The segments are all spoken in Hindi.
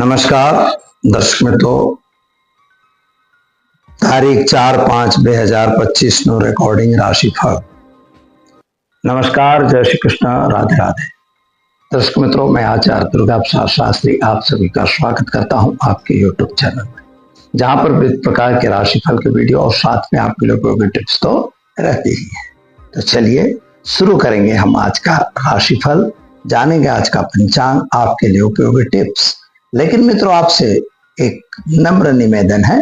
नमस्कार दर्शक मित्रों, तारीख 4/5/2025 નું રેકોર્ડિંગ राशिफल। नमस्कार, जय श्री कृष्ण, राधे राधे। दर्शक मित्रों, मैं आचार्य दुर्गा प्रसाद शास्त्री आप सभी का स्वागत करता हूं आपके YouTube चैनल में, जहां पर विविध प्रकार के राशिफल के वीडियो और साथ में आपके लोगों के टिप्स तो रहती ही है। तो चलिए शुरू करेंगे हम आज का राशिफल, जानेंगे आज का पंचांग, आपके लिए उपयोगी टिप्स। लेकिन मित्रों, आपसे एक नम्र निवेदन है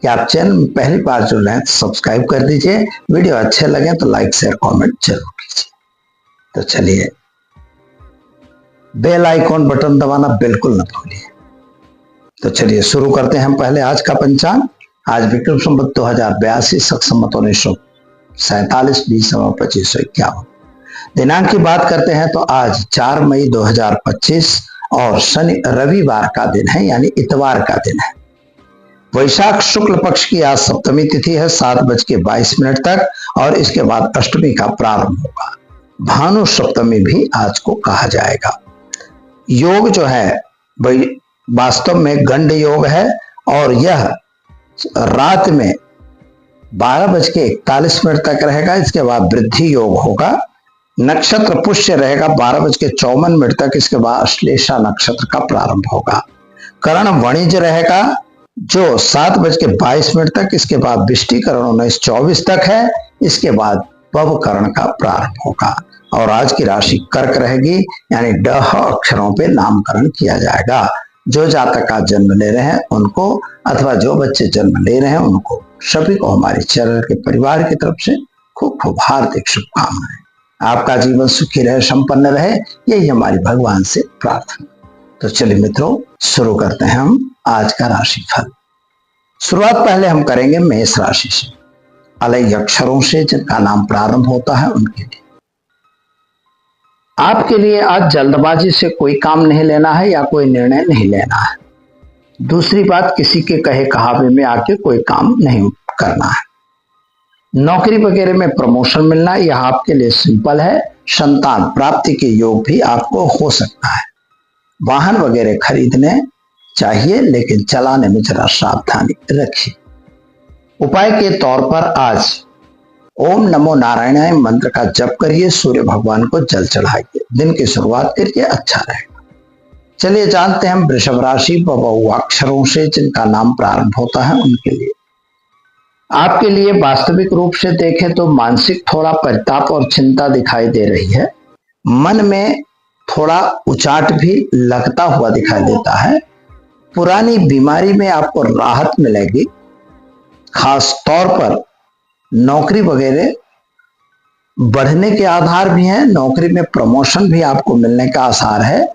कि आप चैनल में पहली बार जुड़ रहे हैं तो सब्सक्राइब कर दीजिए, वीडियो अच्छे लगे तो लाइक शेयर कमेंट जरूर कीजिए। तो चलिए, बेल आइकॉन बटन दबाना बिल्कुल न भूलिए। तो चलिए शुरू करते हैं हम पहले आज का पंचांग। आज विक्रम संवत 2082, शक संवत 1947, 20 नवंबर 2551। दिनांक की बात करते हैं तो आज 4 मई 2025 और शनि रविवार का दिन है, यानी इतवार का दिन है। वैशाख शुक्ल पक्ष की आज सप्तमी तिथि है 7:22 तक, और इसके बाद अष्टमी का प्रारंभ होगा। भानु सप्तमी भी आज को कहा जाएगा। योग जो है वही वास्तव में गंड योग है, और यह रात में 12:41 तक रहेगा। इसके बाद वृद्धि योग होगा। नक्षत्र पुष्य रहेगा 12:54 तक। इसके बाद अश्लेषा नक्षत्र का प्रारंभ होगा। करण वणिज रहेगा जो 7:22 तक। इसके बाद विष्टि करण 19:24 तक है। इसके बाद पव करण का प्रारंभ होगा। और आज की राशि कर्क रहेगी, यानी ड अक्षरों पे नामकरण किया जाएगा। जो जातक आज जन्म ले रहे हैं उनको, अथवा जो बच्चे जन्म ले रहे हैं उनको, सभी को हमारे चैनल के परिवार की तरफ से खूब खूब हार्दिक शुभकामनाएं। आपका जीवन सुखी रहे, संपन्न रहे, यही हमारी भगवान से प्रार्थना। तो चलिए मित्रों, शुरू करते हैं हम आज का राशिफल। शुरुआत पहले हम करेंगे मेष राशि से। अलग अक्षरों से जिनका नाम प्रारंभ होता है उनके लिए आपके लिए आज जल्दबाजी से कोई काम नहीं लेना है या कोई निर्णय नहीं लेना है। दूसरी बात, किसी के कहे कहावे में आके कोई काम नहीं करना है। नौकरी वगैरह में प्रमोशन मिलना यह आपके लिए सिंपल है। संतान प्राप्ति के योग भी आपको हो सकता है। वाहन वगैरह खरीदने चाहिए, लेकिन चलाने में जरा सावधानी रखिए। उपाय के तौर पर आज ओम नमो नारायणाय मंत्र का जप करिए, सूर्य भगवान को जल चढ़ाइए, दिन की शुरुआत करिए, अच्छा रहेगा। चलिए जानते हैं वृषभ राशि। व अक्षरों से जिनका नाम प्रारंभ होता है उनके लिए आपके लिए वास्तविक रूप से देखें तो मानसिक थोड़ा परिताप और चिंता दिखाई दे रही है। मन में थोड़ा उचाट भी लगता हुआ दिखाई देता है। पुरानी बीमारी में आपको राहत मिलेगी। खास तौर पर नौकरी वगैरह बढ़ने के आधार भी हैं। नौकरी में प्रमोशन भी आपको मिलने का आसार है,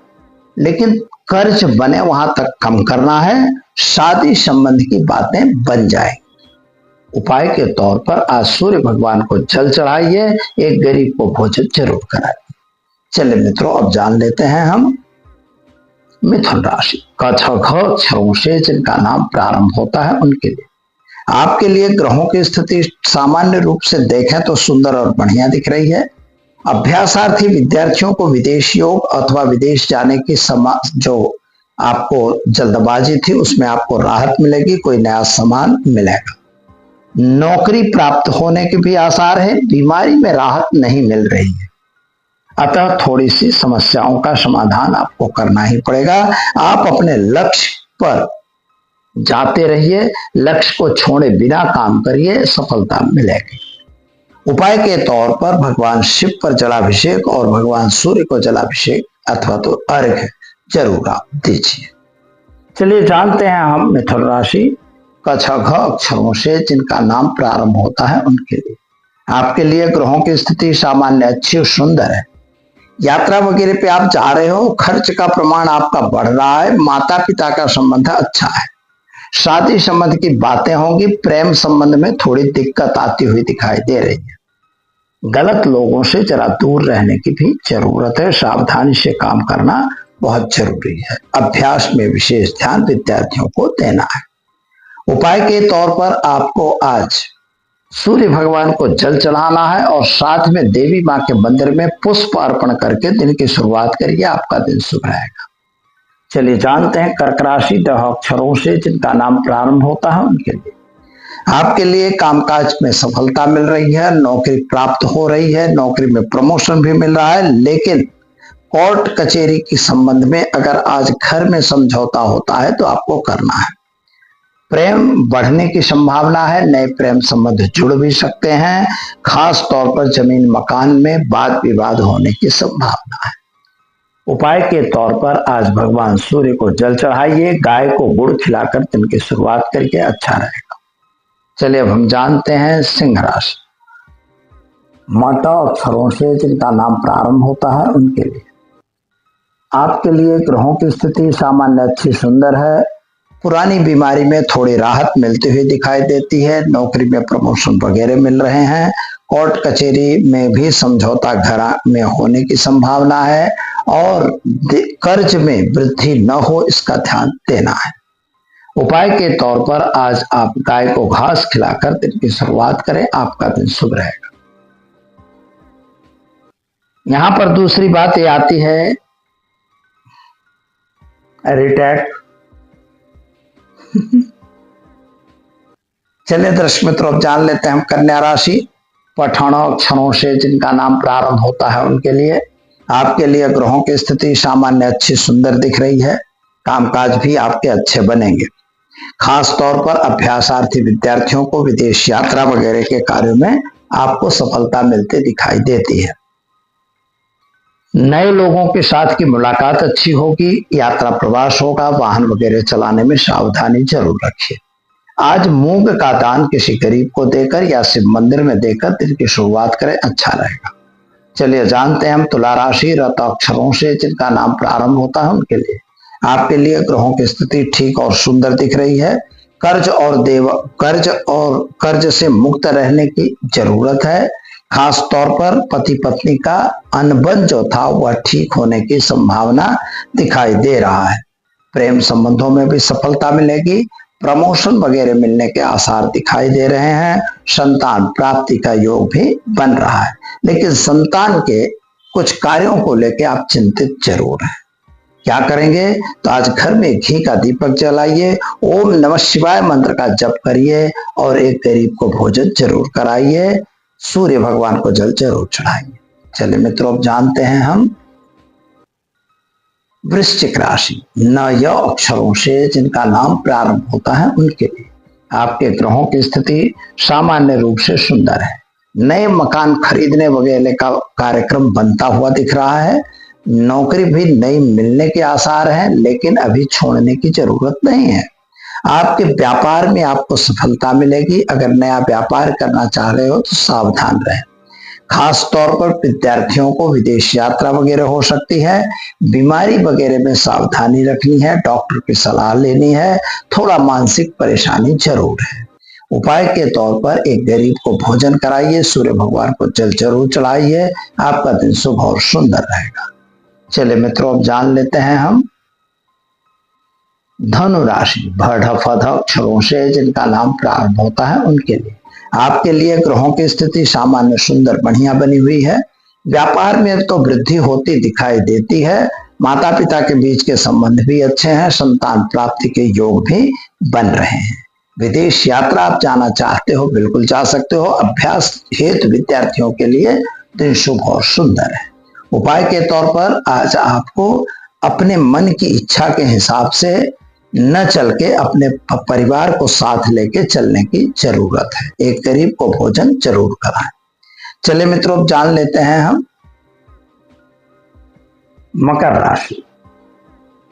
लेकिन कर्ज बने वहां तक कम करना है। शादी संबंध की बातें बन जाएंगी। उपाय के तौर पर आज सूर्य भगवान को जल चढ़ाइए, एक गरीब को भोजन जरूर कराइए। चलिए मित्रों, अब जान लेते हैं हम मिथुन राशि। क छ घ अक्षरों से जिनका नाम प्रारंभ होता है उनके लिए आपके लिए ग्रहों की स्थिति सामान्य रूप से देखें तो सुंदर और बढ़िया दिख रही है। अभ्यासार्थी विद्यार्थियों को विदेश योग अथवा विदेश जाने की जो आपको जल्दबाजी थी उसमें आपको राहत मिलेगी। कोई नया सामान मिलेगा। नौकरी प्राप्त होने के भी आसार है। बीमारी में राहत नहीं मिल रही है, अतः थोड़ी सी समस्याओं का समाधान आपको करना ही पड़ेगा। आप अपने लक्ष्य पर जाते रहिए, लक्ष्य को छोड़े बिना काम करिए, सफलता मिलेगी। उपाय के तौर पर भगवान शिव पर जलाभिषेक और भगवान सूर्य को जलाभिषेक अथवा तो अर्घ्य जरूर आप दीजिए। चलिए जानते हैं हम मिथुन राशि। क छ घ अक्षरों से जिनका नाम प्रारंभ होता है उनके लिए आपके लिए ग्रहों की स्थिति सामान्य अच्छी और सुंदर है। यात्रा वगैरह पे आप जा रहे हो, खर्च का प्रमाण आपका बढ़ रहा है। माता पिता का संबंध अच्छा है। शादी संबंध की बातें होंगी। प्रेम संबंध में थोड़ी दिक्कत आती हुई दिखाई दे रही है। गलत लोगों से जरा दूर रहने की भी जरूरत है। सावधानी से काम करना बहुत जरूरी है। अभ्यास में विशेष ध्यान विद्यार्थियों को देना है। उपाय के तौर पर आपको आज सूर्य भगवान को जल चढ़ाना है और साथ में देवी मां के मंदिर में पुष्प अर्पण करके दिन की शुरुआत करिए, आपका दिन शुभ रहेगा। चलिए जानते हैं कर्क राशि 10 अक्षरों से जिनका नाम प्रारंभ होता है उनके लिए। आपके लिए कामकाज में सफलता मिल रही है, नौकरी प्राप्त हो रही है, नौकरी में प्रमोशन भी मिल रहा है, लेकिन कोर्ट कचहरी के संबंध में अगर आज घर में समझौता होता है तो आपको करना है। प्रेम बढ़ने की संभावना है, नए प्रेम संबंध जुड़ भी सकते हैं, खास तौर पर जमीन मकान में वाद विवाद होने की संभावना है। उपाय के तौर पर आज भगवान सूर्य को जल चढ़ाइए, गाय को गुड़ खिलाकर दिन की शुरुआत करके अच्छा रहेगा। चलिए अब हम जानते हैं सिंह राशि। मट अक्षरों से जिनका नाम प्रारंभ होता है उनके लिए। आपके लिए ग्रहों की स्थिति सामान्य अच्छी सुंदर है, पुरानी बीमारी में थोड़ी राहत मिलती हुई दिखाई देती है, नौकरी में प्रमोशन वगैरह मिल रहे हैं, कोर्ट कचहरी में भी समझौता घर में होने की संभावना है और कर्ज में वृद्धि न हो इसका ध्यान देना है। उपाय के तौर पर आज आप गाय को घास खिलाकर दिन की शुरुआत करें, आपका दिन शुभ रहेगा। यहां पर दूसरी बात ये आती है रिटैक। चलिए दर्शक मित्रों अब जान लेते हैं हम कन्या राशि। पठान अक्षरों से जिनका नाम प्रारंभ होता है उनके लिए। आपके लिए ग्रहों की स्थिति सामान्य अच्छी सुंदर दिख रही है, कामकाज भी आपके अच्छे बनेंगे, खास तौर पर अभ्यासार्थी विद्यार्थियों को विदेश यात्रा वगैरह के कार्यों में आपको सफलता मिलती दिखाई देती है। नए लोगों के साथ की मुलाकात अच्छी होगी, यात्रा प्रवास होगा, वाहन वगैरह चलाने में सावधानी जरूर रखिए। आज मूंग का दान किसी गरीब को देकर या शिव मंदिर में देकर दिन की शुरुआत करें, अच्छा रहेगा। चलिए जानते हैं हम तुला राशि। रत अक्षरों से जिनका नाम प्रारंभ होता है उनके लिए। आपके लिए ग्रहों की स्थिति ठीक और सुंदर दिख रही है, कर्ज से मुक्त रहने की जरूरत है, खास तौर पर पति पत्नी का अनबन जो था वह ठीक होने की संभावना दिखाई दे रहा है। प्रेम संबंधों में भी सफलता मिलेगी, प्रमोशन वगैरह मिलने के आसार दिखाई दे रहे हैं, संतान प्राप्ति का योग भी बन रहा है, लेकिन संतान के कुछ कार्यों को लेकर आप चिंतित जरूर हैं। क्या करेंगे? तो आज घर में घी का दीपक जलाइए, ओम नमः शिवाय मंत्र का जप करिए और एक गरीब को भोजन जरूर कराइए, सूर्य भगवान को जल जरूर चढ़ाइए। चलिए मित्रों अब जानते हैं हम वृश्चिक राशि। न य अक्षरों से जिनका नाम प्रारंभ होता है उनके लिए। आपके ग्रहों की स्थिति सामान्य रूप से सुंदर है, नए मकान खरीदने वगैरह का कार्यक्रम बनता हुआ दिख रहा है, नौकरी भी नई मिलने के आसार हैं, लेकिन अभी छोड़ने की जरूरत नहीं है। आपके व्यापार में आपको सफलता मिलेगी, अगर नया व्यापार करना चाह रहे हो तो सावधान रहें, खास तौर पर विद्यार्थियों को विदेश यात्रा वगैरह हो सकती है, बीमारी वगैरह में सावधानी रखनी है, डॉक्टर की सलाह लेनी है, थोड़ा मानसिक परेशानी जरूर है। उपाय के तौर पर एक गरीब को भोजन कराइए, सूर्य भगवान को जल जरूर चढ़ाइए, आपका दिन शुभ और सुंदर रहेगा। चलिए मित्रों अब जान लेते हैं हम धनु राशि। भढ़ फध अक्षरों से जिनका नाम प्रारंभ होता है उनके लिए। आपके लिए ग्रहों की स्थिति सामान्य सुंदर बढ़िया बनी हुई है, व्यापार में तो वृद्धि होती दिखाई देती है, माता पिता के बीच के संबंध भी अच्छे हैं, संतान प्राप्ति के योग भी बन रहे हैं। विदेश यात्रा आप जाना चाहते हो बिल्कुल जा सकते हो, अभ्यास हेतु विद्यार्थियों के लिए दिन शुभ और सुंदर है। उपाय के तौर पर आज आपको अपने मन की इच्छा के हिसाब से न चल के अपने परिवार को साथ लेके चलने की जरूरत है, एक गरीब को भोजन जरूर कराएं। चलिए मित्रों अब जान लेते हैं हम मकर राशि।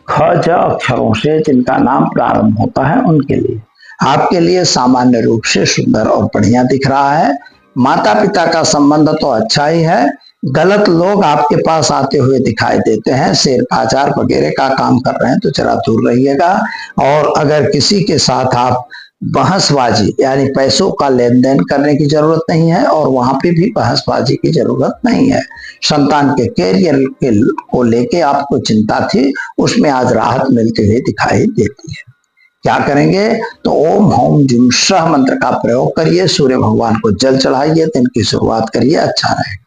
ख ज अक्षरों से जिनका नाम प्रारंभ होता है उनके लिए। आपके लिए सामान्य रूप से सुंदर और बढ़िया दिख रहा है, माता पिता का संबंध तो अच्छा ही है, गलत लोग आपके पास आते हुए दिखाई देते हैं, शेयर बाजार वगैरह का काम कर रहे हैं तो जरा दूर रहिएगा। और अगर किसी के साथ आप बहसबाजी यानी पैसों का लेन देन करने की जरूरत नहीं है और वहां पे भी बहसबाजी की जरूरत नहीं है। संतान के कैरियर को लेके आपको चिंता थी, उसमें आज राहत मिलती हुई दिखाई देती है। क्या करेंगे? तो ओम होम जुम सह मंत्र का प्रयोग करिए, सूर्य भगवान को जल चढ़ाइए, दिन की शुरुआत करिए, अच्छा रहेगा।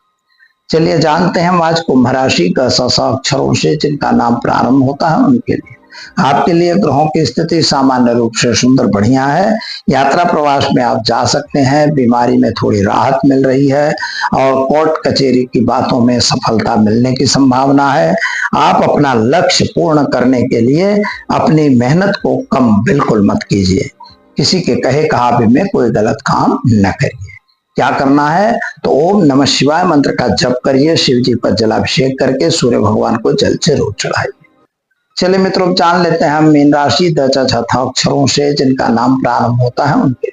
चलिए जानते हैं आज कुंभ राशि का स अक्षरों से जिनका नाम प्रारंभ होता है उनके लिए। आपके लिए ग्रहों की स्थिति सामान्य रूप से सुंदर बढ़िया है। यात्रा प्रवास में आप जा सकते हैं। बीमारी में थोड़ी राहत मिल रही है और कोर्ट कचहरी की बातों में सफलता मिलने की संभावना है। आप अपना लक्ष्य पूर्ण करने के लिए अपनी मेहनत को कम बिल्कुल मत कीजिए। किसी के कहे कहावे में कोई गलत काम न करिए। क्या करना है तो ओम नमः शिवाय मंत्र का जप करिए। शिव जी पर जलाभिषेक करके सूर्य भगवान को जल जरूर चढ़ाइए। चलिए मित्रों, जान लेते हैं हम मीन राशि 10 अक्षरों से जिनका नाम प्रारंभ होता है उनके।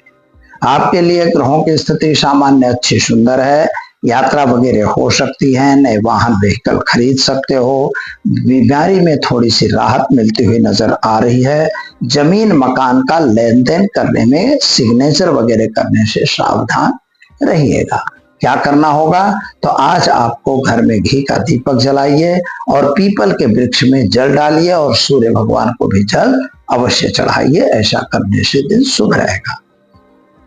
आपके लिए ग्रहों की स्थिति सामान्य अच्छी सुंदर है। यात्रा वगैरह हो सकती है। नए वाहन व्हीकल खरीद सकते हो। बीमारी में थोड़ी सी राहत मिलती हुई नजर आ रही है। जमीन मकान का लेन देन करने में सिग्नेचर वगैरह करने से सावधान रहिएगा। क्या करना होगा तो आज आपको घर में घी का दीपक जलाइए और पीपल के वृक्ष में जल डालिए और सूर्य भगवान को भी जल अवश्य चढ़ाइए। ऐसा करने से दिन शुभ रहेगा।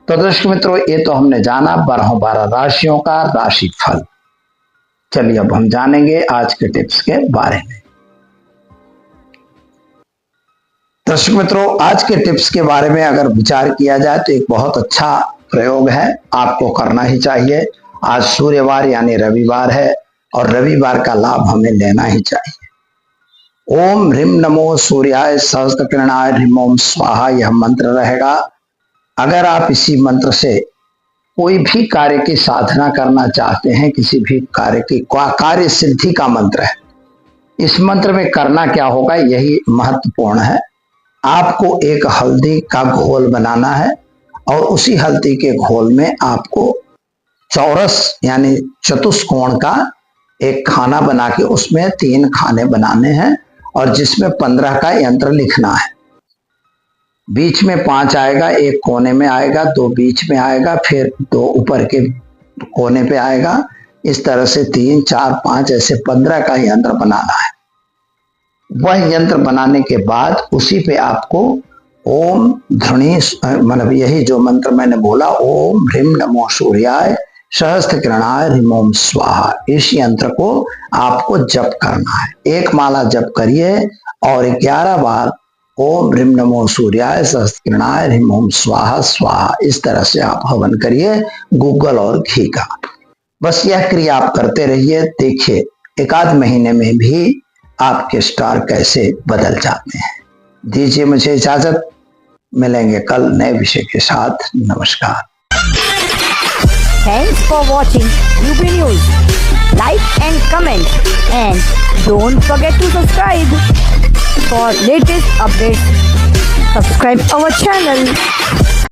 तो दर्शक मित्रों, ये तो हमने जाना 12 राशियों का राशि फल। चलिए अब हम जानेंगे आज के टिप्स के बारे में। दर्शक मित्रों, आज के टिप्स के बारे में अगर विचार किया जाए तो एक बहुत अच्छा प्रयोग है, आपको करना ही चाहिए। आज सूर्यवार यानी रविवार है और रविवार का लाभ हमें लेना ही चाहिए। ओम ह्रीम नमो सूर्याय सहस्त्रकिरणाय ह्रीम ओम स्वाहा यह मंत्र रहेगा। अगर आप इसी मंत्र से कोई भी कार्य की साधना करना चाहते हैं, किसी भी कार्य सिद्धि का मंत्र है। इस मंत्र में करना क्या होगा यही महत्वपूर्ण है। आपको एक हल्दी का घोल बनाना है और उसी हल्दी के घोल में आपको चौरस यानी चतुष्कोण का एक खाना बना के उसमें 3 खाने बनाने हैं और जिसमें 15 का यंत्र लिखना है। बीच में 5 आएगा, एक कोने में आएगा, 2 बीच में आएगा, फिर 2 ऊपर के कोने पे आएगा। इस तरह से 3, 4, 5 ऐसे 15 का यंत्र बनाना है। वह यंत्र बनाने के बाद उसी पे आपको ओम ध्वनि मतलब यही जो मंत्र मैंने बोला, ओम ह्रीम नमो सूर्याय सहस्त्रकिरणाय ह्रीम ओम स्वाहा, इस यंत्र को आपको जप करना है। 1 माला जप करिए और 11 बार ओम ह्रीम नमो सूर्याय सहस्त्रकिरणाय ह्रीम ओम स्वाहा स्वाहा इस तरह से आप हवन करिए गूगल और घी का। बस यह क्रिया आप करते रहिए। देखिए 1 महीने में भी आपके स्टार कैसे बदल जाते हैं। दीजिए मुझे इजाजत, मिलेंगे कल नए विषय के साथ। नमस्कार। Thanks for watching UB News. Like and comment and don't forget to subscribe. For latest updates, subscribe our channel.